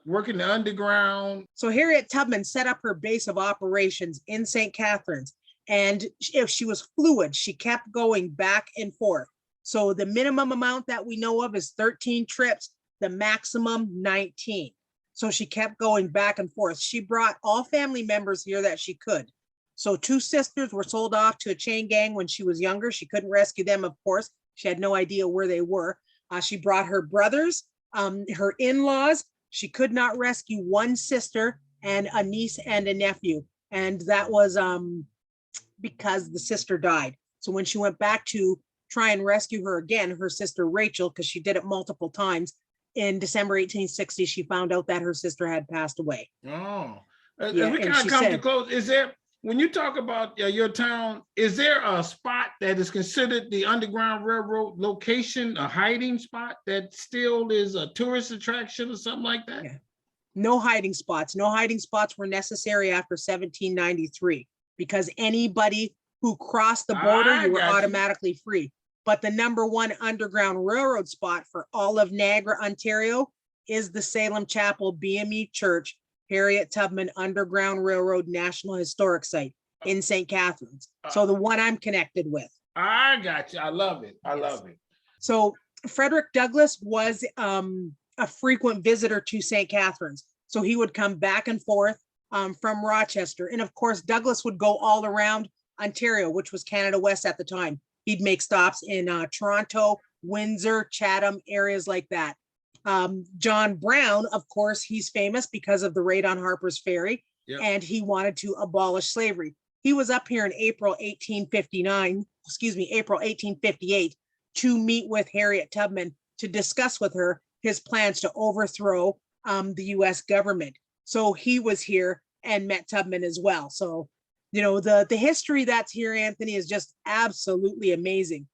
working the underground. So Harriet Tubman set up her base of operations in St. Catharines. And if she was fluid, she kept going back and forth. So the minimum amount that we know of is 13 trips, the maximum 19. So she kept going back and forth. She brought all family members here that she could. So 2 sisters were sold off to a chain gang when she was younger. She couldn't rescue them, of course. She had no idea where they were. She brought her brothers, her in-laws. She could not rescue 1 sister and a niece and a nephew. And that was because the sister died. So when she went back to try and rescue her again, her sister Rachel, because she did it multiple times, in December 1860, she found out that her sister had passed away. Oh, as Yeah, we and kind she of come to said- close, is there, when you talk about your town, is there a spot that is considered the Underground Railroad location, a hiding spot that still is a tourist attraction or something like that? Yeah. No hiding spots. No hiding spots were necessary after 1793 because anybody who crossed the border, I you were got you. automatically free. But the #1 Underground Railroad spot for all of Niagara, Ontario is the Salem Chapel BME Church, Harriet Tubman Underground Railroad National Historic Site in St. Catharines. So the one I'm connected with. I got you. I love it. I Yes. love it. So Frederick Douglass was a frequent visitor to St. Catharines. So he would come back and forth from Rochester. And of course, Douglass would go all around Ontario, which was Canada West at the time. He'd make stops in Toronto, Windsor, Chatham, areas like that. John Brown, of course, he's famous because of the raid on Harper's Ferry, Yep. and he wanted to abolish slavery. He was up here in April 1858 to meet with Harriet Tubman to discuss with her his plans to overthrow the US government. So he was here and met Tubman as well. So, the history that's here, Anthony, is just absolutely amazing.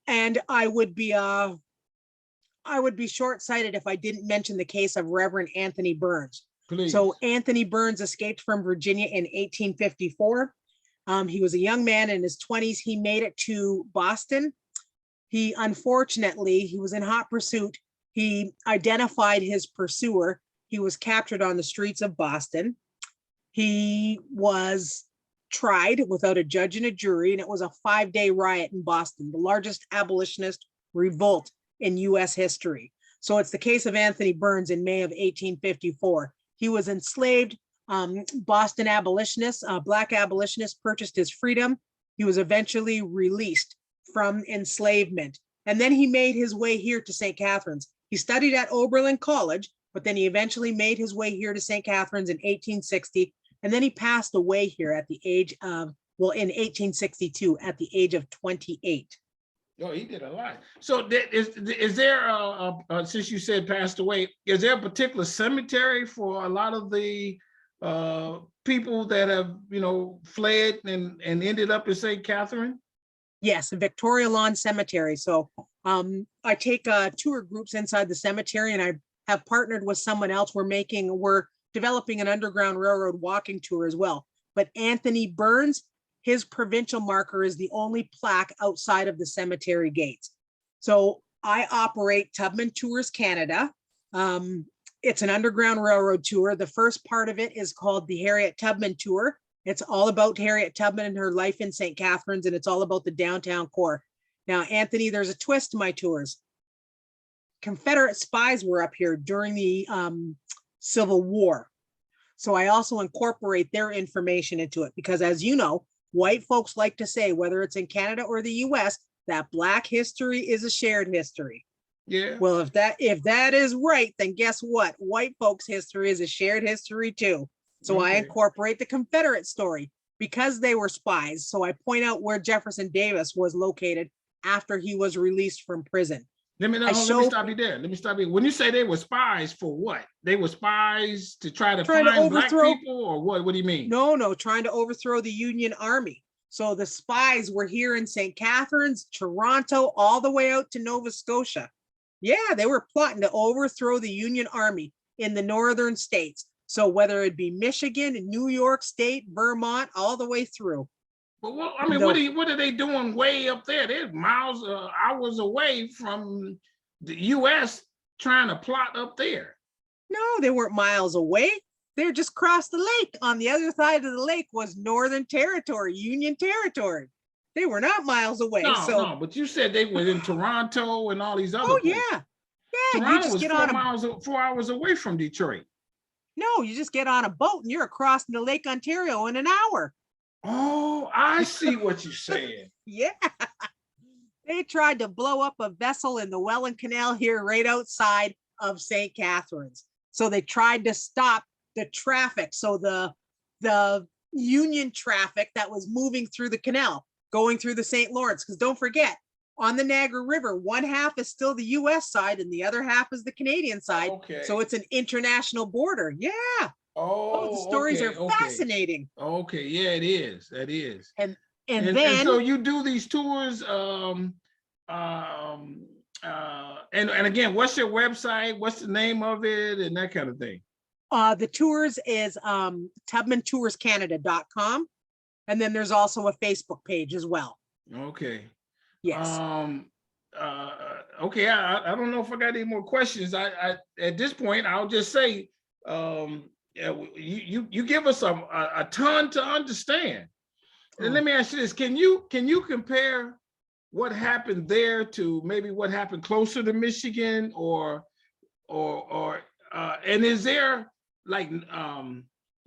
And I would be short-sighted if I didn't mention the case of Reverend Anthony Burns. Please. So Anthony Burns escaped from Virginia in 1854. He was a young man in his 20s. He made it to Boston. He was in hot pursuit. He identified his pursuer. He was captured on the streets of Boston. He was tried without a judge and a jury, and it was a 5-day riot in Boston, the largest abolitionist revolt in US history. So it's the case of Anthony Burns in May of 1854. He was enslaved. Boston abolitionists, Black abolitionists purchased his freedom. He was eventually released from enslavement. And then he made his way here to St. Catharines. He studied at Oberlin College, but then he eventually made his way here to St. Catharines in 1860. And then he passed away here at the age of, in 1862, at the age of 28. Oh, he did a lot. So is there, since you said passed away, is there a particular cemetery for a lot of the people that have, fled and ended up in St. Catherine? Yes, Victoria Lawn Cemetery. So I take tour groups inside the cemetery, and I have partnered with someone else. We're developing an Underground Railroad walking tour as well. But Anthony Burns, his provincial marker is the only plaque outside of the cemetery gates. So I operate Tubman Tours Canada. It's an Underground Railroad tour. The first part of it is called the Harriet Tubman Tour. It's all about Harriet Tubman and her life in St. Catharines, and it's all about the downtown core. Now, Anthony, there's a twist to my tours. Confederate spies were up here during the Civil War. So I also incorporate their information into it because, as you know, white folks like to say, whether it's in Canada or the US, that Black history is a shared history. Yeah. Well, if that is right, then guess what? White folks' history is a shared history too. So I Okay. incorporate the Confederate story because they were spies. So I point out where Jefferson Davis was located after he was released from prison. Let me stop you there. Let me stop you. When you say they were spies for what? They were spies to try to Trying to find black overthrow- people or what? What do you mean? No, trying to overthrow the Union Army. So the spies were here in St. Catharines, Toronto, all the way out to Nova Scotia. Yeah, they were plotting to overthrow the Union Army in the northern states. So whether it be Michigan, New York State, Vermont, all the way through. But what, I mean, what are they doing way up there? They're miles, hours away from the U.S. trying to plot up there. No, they weren't miles away. They're just across the lake. On the other side of the lake was Northern Territory, Union Territory. They were not miles away. No, but you said they were in Toronto and all these other Oh, places. yeah. Toronto You just was get 4 hours away from Detroit. No, you just get on a boat and you're across the Lake Ontario in an hour. Oh, I see what you're saying. Yeah. They tried to blow up a vessel in the Welland Canal here right outside of St. Catharines. So they tried to stop the traffic. So the Union traffic that was moving through the canal, going through the St. Lawrence, because don't forget, on the Niagara River, one half is still the US side and the other half is the Canadian side. Okay. So it's an international border. Yeah. Oh, The stories okay, are fascinating. Okay, yeah, it is. That is. And And then so you do these tours, and again, what's your website? What's the name of it and that kind of thing? the tours is TubmanToursCanada.com. And then there's also a Facebook page as well. Okay. Yes. Okay, I don't know if I got any more questions. I at this point, I'll just say, yeah, you give us a ton to understand. And let me ask you this: Can you compare what happened there to maybe what happened closer to Michigan, or and is there like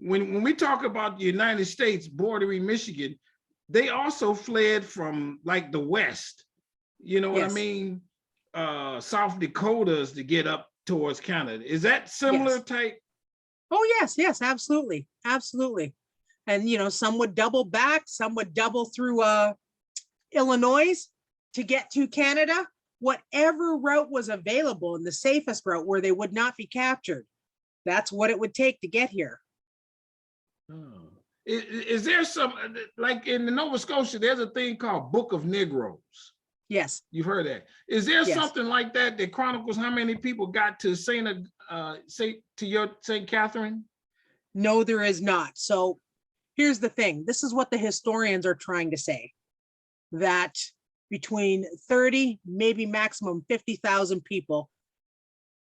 when we talk about the United States bordering Michigan, they also fled from like the West, you know what I Yes. mean? South Dakotas to get up towards Canada. Is that similar Yes. type? Oh, yes, absolutely. Absolutely. And, some would double back, some would double through Illinois to get to Canada, whatever route was available and the safest route where they would not be captured. That's what it would take to get here. Oh. Is there some, like in the Nova Scotia, there's a thing called Book of Negroes. Yes. You've heard that. Is there Yes. something like that that chronicles how many people got to St. Catherine? No, there is not. So here's the thing. This is what the historians are trying to say, that between 30, maybe maximum 50,000 people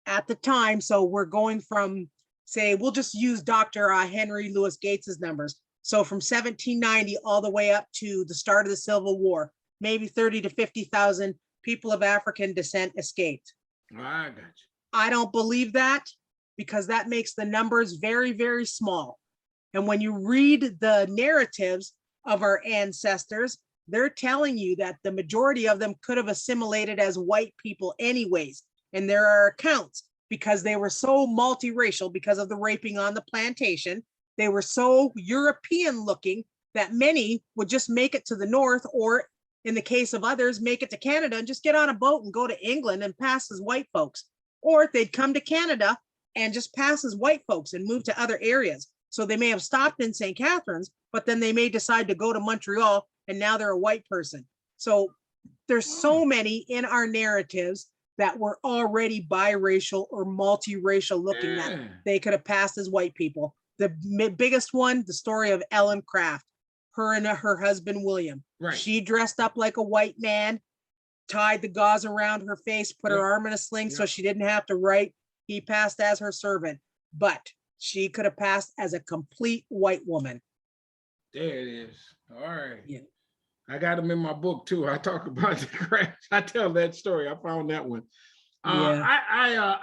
at the time. So we're going from, say, we'll just use Dr. Henry Louis Gates's numbers. So from 1790 all the way up to the start of the Civil War, maybe 30 to 50,000 people of African descent escaped. I got you. I don't believe that, because that makes the numbers very, very small. And when you read the narratives of our ancestors, they're telling you that the majority of them could have assimilated as white people anyways. And there are accounts, because they were so multiracial because of the raping on the plantation. They were so European looking that many would just make it to the north, or in the case of others, make it to Canada and just get on a boat and go to England and pass as white folks. Or they'd come to Canada and just pass as white folks and move to other areas. So they may have stopped in St. Catharines, but then they may decide to go to Montreal and now they're a white person. So there's so many in our narratives that were already biracial or multiracial looking, that Yeah. they could have passed as white people. The biggest one, the story of Ellen Craft, her and her husband, William. Right. She dressed up like a white man, tied the gauze around her face, put her Yep. arm in a sling so Yep. she didn't have to write. He passed as her servant, but she could have passed as a complete white woman. There it is. All right. Yeah. I got them in my book too. I talk about the crash. I tell that story. I found that one. Yeah.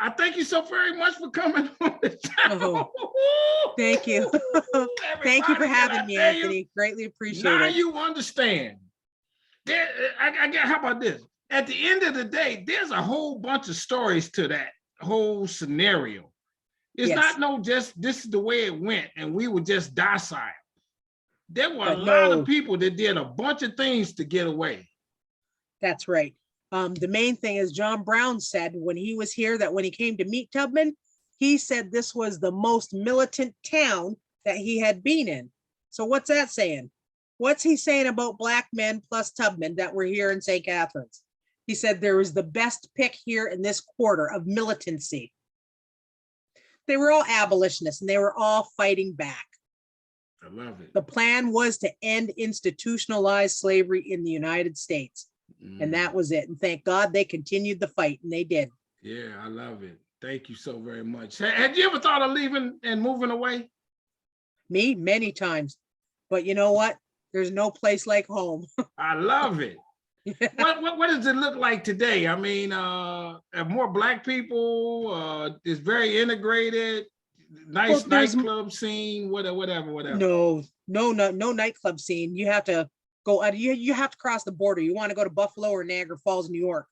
I thank you so very much for coming on the channel. Thank you. Thank you for Everybody, having me, can I tell you, Anthony. Greatly appreciate Now it. you understand. I get. How about this? At the end of the day, there's a whole bunch of stories to that whole scenario. It's Yes. not no just this is the way it went, and we were just docile. There were a But lot no. of people that did a bunch of things to get away. That's right. The main thing is John Brown said when he was here that when he came to meet Tubman, he said this was the most militant town that he had been in. So what's that saying? What's he saying about black men plus Tubman that were here in St. Catharines? He said there was the best pick here in this quarter of militancy. They were all abolitionists and they were all fighting back. I love it. The plan was to end institutionalized slavery in the United States. And that was it. And thank God they continued the fight, and they did. Yeah, I love it. Thank you so very much. Had you ever thought of leaving and moving away? Me, many times. But you know what? There's no place like home. I love it. What does it look like today? I mean, have more black people, it's very integrated, nice nightclub scene, whatever. No nightclub scene. You have to go, you have to cross the border. You want to go to Buffalo or Niagara Falls, New York,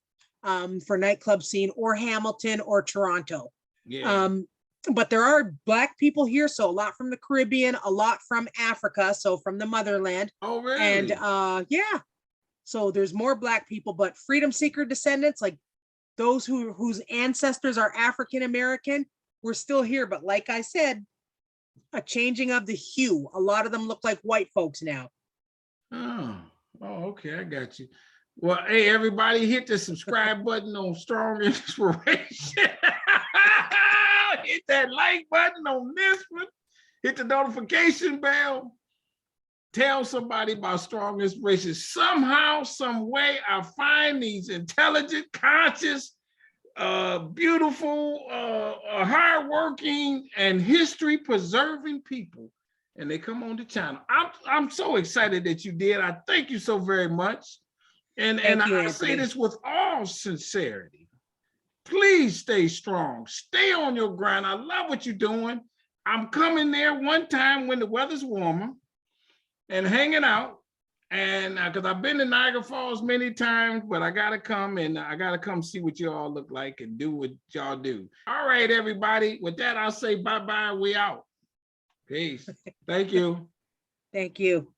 for nightclub scene, or Hamilton or Toronto. Yeah. But there are black people here, so a lot from the Caribbean, a lot from Africa, so from the motherland. Oh, really? And yeah, so there's more black people, but freedom seeker descendants, like those whose ancestors are African American, we're still here. But like I said, a changing of the hue. A lot of them look like white folks now. Oh, okay, I got you. Well, hey, everybody, hit the subscribe button on Strong Inspiration. Hit that like button on this one. Hit the notification bell. Tell somebody about Strong Inspiration. Somehow, some way, I find these intelligent, conscious, beautiful, hardworking, and history-preserving people, and they come on the channel. I'm so excited that you did. I thank you so very much. And I say this with all sincerity. Please stay strong. Stay on your grind. I love what you're doing. I'm coming there one time when the weather's warmer and hanging out. And because I've been to Niagara Falls many times, but I got to come and I got to come see what you all look like and do what y'all do. All right, everybody. With that, I'll say bye-bye. We out. Peace. Thank you. Thank you.